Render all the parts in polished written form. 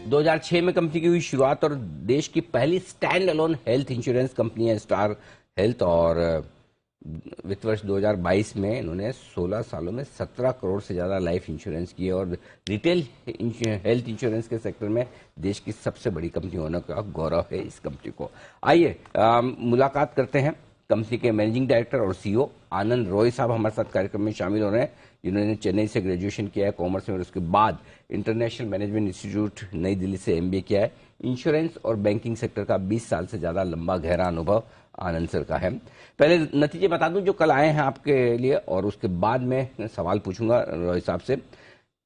2006 में कंपनी की हुई शुरुआत और देश की पहली stand alone health insurance company है स्टार हेल्थ। और वित्त वर्ष 2022 में इन्होंने 16 सालों में 17 करोड़ से ज़्यादा लाइफ इंश्योरेंस किए और रिटेल हेल्थ इंश्योरेंस के सेक्टर में देश की सबसे बड़ी कंपनी होने का गौरव है इस कंपनी को। आइए मुलाकात करते हैं कंपनी के मैनेजिंग डायरेक्टर और सीईओ आनंद रॉय साहब हमारे साथ कार्यक्रम में शामिल हो रहे हैं, जिन्होंने चेन्नई से ग्रेजुएशन किया है कॉमर्स में और उसके बाद इंटरनेशनल मैनेजमेंट इंस्टीट्यूट नई दिल्ली से एमबीए किया है। इंश्योरेंस और बैंकिंग सेक्टर का 20 साल से ज़्यादा लंबा गहरा अनुभव आनंद सर का है। पहले नतीजे बता दूं जो कल आए हैं आपके लिए और उसके बाद में सवाल पूछूंगा रॉय साहब से।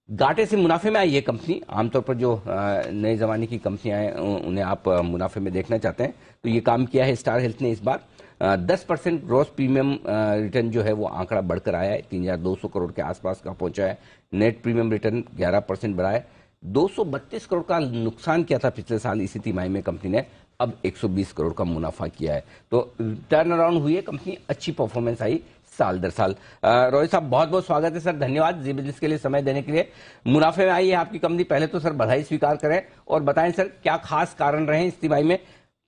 घाटे से मुनाफे में आई है कंपनी। आमतौर पर जो नए जमाने की कंपनियां हैं उन्हें आप मुनाफे में देखना चाहते हैं, तो ये काम किया है स्टार हेल्थ ने इस बार। 10% ग्रॉस प्रीमियम रिटर्न जो है वो आंकड़ा बढ़कर आया है, 3200 करोड़ के आसपास का पहुंचा है। नेट प्रीमियम रिटर्न 11% बढ़ा है। 232 करोड़ का नुकसान किया था पिछले साल इसी तिमाही में कंपनी ने, अब 120 करोड़ का मुनाफा किया है। तो टर्न अराउंड हुई है कंपनी, अच्छी परफॉर्मेंस आई साल दर साल। रॉय साहब बहुत बहुत स्वागत है सर, धन्यवाद जी बिजनेस के लिए समय देने के लिए। मुनाफे में आई है आपकी कंपनी, पहले तो सर बधाई स्वीकार करें और बताएं सर क्या खास कारण रहे इस तिमाही में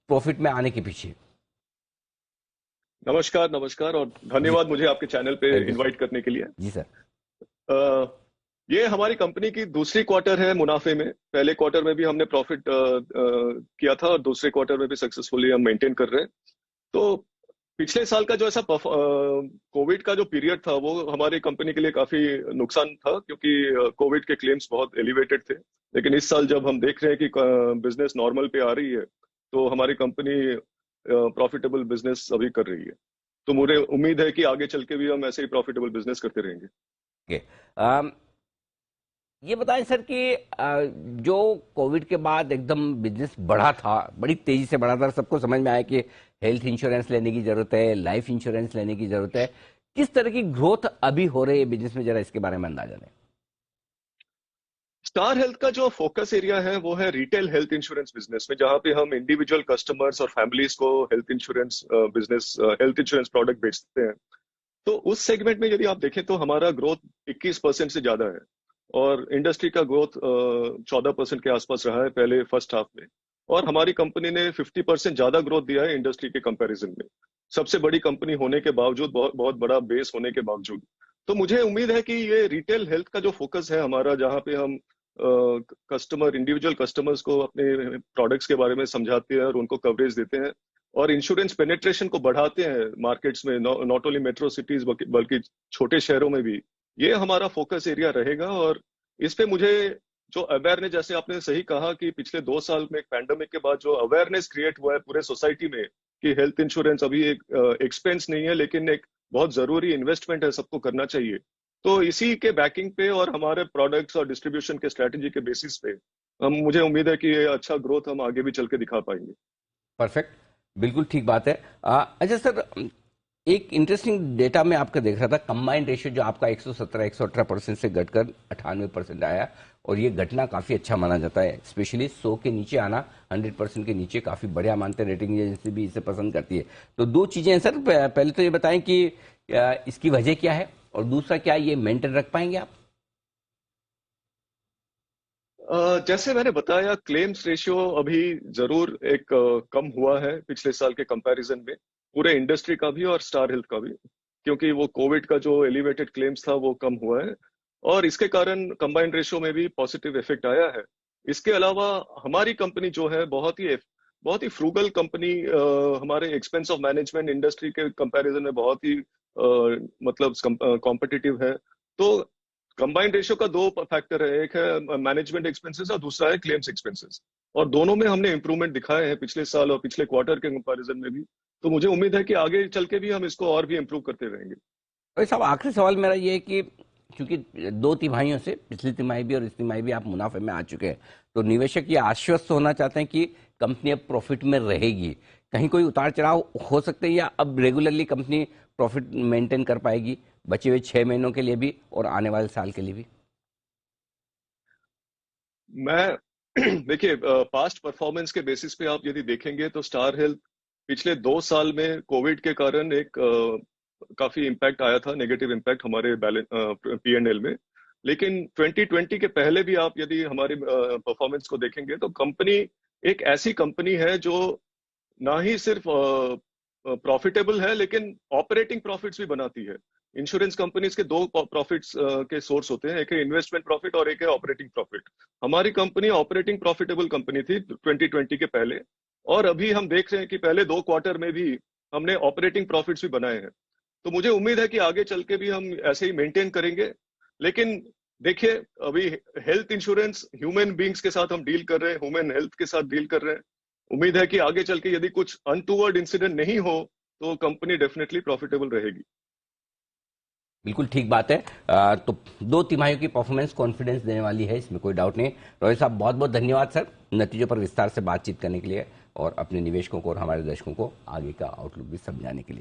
प्रॉफिट में आने के पीछे। नमस्कार नमस्कार और धन्यवाद मुझे आपके चैनल पे इनवाइट करने के लिए। जी सर। ये हमारी कंपनी की दूसरी क्वार्टर है मुनाफे में। पहले क्वार्टर में भी हमने प्रॉफिट किया था और दूसरे क्वार्टर में भी सक्सेसफुली हम मेंटेन कर रहे हैं। तो पिछले साल का जो ऐसा कोविड का जो पीरियड था वो हमारी कंपनी के लिए काफी नुकसान था, क्योंकि कोविड के क्लेम्स बहुत एलिवेटेड थे। लेकिन इस साल जब हम देख रहे हैं कि बिजनेस नॉर्मल पे आ रही है तो हमारी कंपनी प्रॉफिटेबल बिजनेस अभी कर रही है। तो मुझे उम्मीद है कि आगे चल के भी हम ऐसे ही प्रॉफिटेबल बिजनेस करते रहेंगे। ये बताएं सर कि जो कोविड के बाद एकदम बिजनेस बढ़ा था, बड़ी तेजी से बढ़ा था, सबको समझ में आया कि हेल्थ इंश्योरेंस लेने की जरूरत है, लाइफ इंश्योरेंस लेने की जरूरत है। किस तरह की ग्रोथ अभी हो रही है बिजनेस में, जरा इसके बारे में अंदाजा दें। स्टार हेल्थ का जो फोकस एरिया है वो है रिटेल हेल्थ इंश्योरेंस बिजनेस में, जहां पे हम इंडिविजुअल कस्टमर्स और फैमिलीज को हेल्थ इंश्योरेंस प्रोडक्ट बेचते हैं। तो उस सेगमेंट में यदि आप देखें तो हमारा ग्रोथ 21% से ज्यादा है और इंडस्ट्री का ग्रोथ 14% के आसपास रहा है पहले फर्स्ट हाफ में। और हमारी कंपनी ने 50% ज्यादा ग्रोथ दिया है इंडस्ट्री के कंपैरिजन में, सबसे बड़ी कंपनी होने के बावजूद, बहुत बड़ा बेस होने के बावजूद। तो मुझे उम्मीद है कि ये रिटेल हेल्थ का जो फोकस है हमारा, जहाँ पे हम इंडिविजुअल कस्टमर्स को अपने प्रोडक्ट्स के बारे में समझाते हैं और उनको कवरेज देते हैं और इंश्योरेंस पेनिट्रेशन को बढ़ाते हैं मार्केट्स में, नॉट ओनली मेट्रो सिटीज बल्कि छोटे शहरों में भी, ये हमारा फोकस एरिया रहेगा। और इस पे मुझे जो अवेयरनेस, जैसे आपने सही कहा कि पिछले 2 साल में एक पैंडेमिक के बाद जो अवेयरनेस क्रिएट हुआ है पूरे सोसाइटी में कि हेल्थ इंश्योरेंस अभी एक एक्सपेंस नहीं है लेकिन एक बहुत जरूरी इन्वेस्टमेंट है, सबको करना चाहिए। तो इसी के बैकिंग पे और हमारे प्रोडक्ट्स और डिस्ट्रीब्यूशन के स्ट्रेटेजी के बेसिस पे मुझे उम्मीद है कि ये अच्छा ग्रोथ हम आगे भी चल के दिखा पाएंगे। परफेक्ट, बिल्कुल ठीक बात है। अच्छा सर, एक इंटरेस्टिंग डेटा में आपका देख रहा था, कंबाइंड रेशियो जो आपका 117-118% से घटकर 98% आया और ये घटना काफी अच्छा माना जाता है। स्पेशली 100 के नीचे आना, 100% के नीचे काफी बढ़िया मानते हैं, रेटिंग एजेंसी भी इसे पसंद करती है। तो दो चीजें हैं सर, पहले तो ये बताएं कि इसकी वजह क्या है और दूसरा क्या ये मेंटेन रख पाएंगे आप। जैसे मैंने बताया, क्लेम्स रेशियो अभी जरूर एक कम हुआ है पिछले साल के कंपैरिजन में, पूरे इंडस्ट्री का भी और स्टार हेल्थ का भी, क्योंकि वो कोविड का जो एलिवेटेड क्लेम्स था वो कम हुआ है और इसके कारण कंबाइंड रेशियो में भी पॉजिटिव इफेक्ट आया है। इसके अलावा हमारी कंपनी जो है बहुत ही फ्रूगल कंपनी, हमारे एक्सपेंस ऑफ मैनेजमेंट इंडस्ट्री के कंपैरिजन में बहुत ही मतलब कॉम्पिटिटिव है। तो कंबाइंड रेशियो का दो फैक्टर है, एक है मैनेजमेंट एक्सपेंसेस और दूसरा है क्लेम्स एक्सपेंसेस, और दोनों में हमने इंप्रूवमेंट दिखाए हैं पिछले साल और पिछले क्वार्टर के कंपैरिजन में भी। तो मुझे उम्मीद है कि आगे चल के भी हम इसको और भी इंप्रूव करते रहेंगे। भाई साहब, आखिरी सवाल मेरा ये है कि क्योंकि 2 तिमाहियों से, पिछली तिमाही भी और इस तिमाही भी आप मुनाफे में आ चुके हैं, तो निवेशक ये आश्वस्त होना चाहते हैं कि कंपनी अब प्रॉफिट में रहेगी। कहीं कोई उतार चढ़ाव हो सकते हैं या अब रेगुलरली कंपनी प्रॉफिट मेंटेन कर पाएगी बचे हुए 6 महीनों के लिए भी और आने वाले साल के लिए भी। मैं देखिए, पास्ट परफॉर्मेंस के बेसिस पे आप यदि देखेंगे तो स्टार हेल्थ पिछले 2 साल में कोविड के कारण एक काफी इम्पैक्ट आया था, नेगेटिव इम्पैक्ट हमारे पीएनएल में। लेकिन 2020 के पहले भी आप यदि हमारी परफॉर्मेंस को देखेंगे तो कंपनी एक ऐसी कंपनी है जो ना ही सिर्फ प्रॉफिटेबल है लेकिन ऑपरेटिंग प्रॉफिट्स भी बनाती है। इंश्योरेंस कंपनीज के दो प्रॉफिट्स के सोर्स होते हैं, एक है इन्वेस्टमेंट प्रॉफिट और एक है ऑपरेटिंग प्रॉफिट। हमारी कंपनी ऑपरेटिंग प्रॉफिटेबल कंपनी थी 2020 के पहले, और अभी हम देख रहे हैं कि पहले 2 क्वार्टर में भी हमने ऑपरेटिंग प्रॉफिट्स भी बनाए हैं। तो मुझे उम्मीद है कि आगे चल के भी हम ऐसे ही मेंटेन करेंगे। लेकिन देखिए, अभी हेल्थ इंश्योरेंस ह्यूमन बींग्स के साथ हम डील कर रहे हैं, ह्यूमन हेल्थ के साथ डील कर रहे हैं। उम्मीद है कि आगे चल के यदि कुछ अनटूवर्ड इंसिडेंट नहीं हो तो कंपनी डेफिनेटली प्रॉफिटेबल रहेगी। बिल्कुल ठीक बात है। तो 2 तिमाहियों की परफॉर्मेंस कॉन्फिडेंस देने वाली है, इसमें कोई डाउट नहीं। रोहित साहब, बहुत बहुत धन्यवाद सर नतीजों पर विस्तार से बातचीत करने के लिए और अपने निवेशकों को और हमारे दर्शकों को आगे का आउटलुक भी समझाने के लिए।